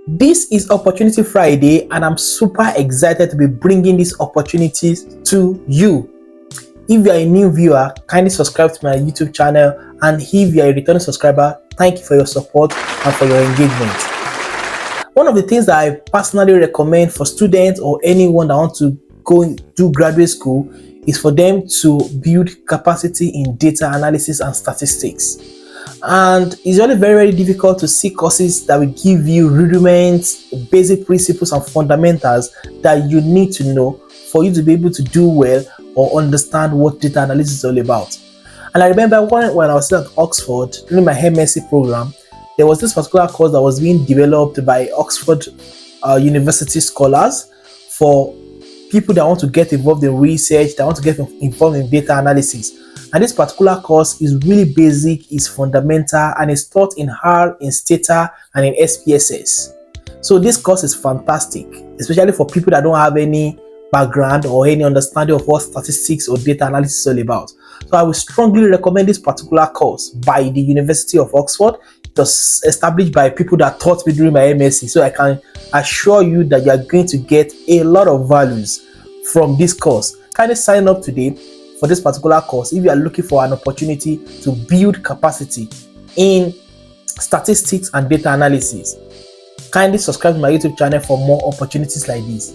This is Opportunity Friday, and I'm super excited to be bringing these opportunities to you. If you are a new viewer, kindly subscribe to my YouTube channel, and if you are a returning subscriber, thank you for your support and for your engagement. One of the things that I personally recommend for students or anyone that wants to go do graduate school is for them to build capacity in data analysis and statistics. And it's really very difficult to see courses that will give you rudiments, basic principles and fundamentals that you need to know for you to be able to do well or understand what data analysis is all about. And I remember when I was still at Oxford during my MSc program, there was this particular course that was being developed by Oxford University scholars for people that want to get involved in research, that want to get involved in data analysis. And this particular course is really basic, is fundamental, and is taught in R, in Stata, and in SPSS. So this course is fantastic, especially for people that don't have any background or any understanding of what statistics or data analysis is all about. So I would strongly recommend this particular course by the University of Oxford. It was established by people that taught me during my MSc. So I can assure you that you are going to get a lot of values from this course. Kindly sign up today for this particular course if you are looking for an opportunity to build capacity in statistics and data analysis. Kindly subscribe to my YouTube channel for more opportunities like this.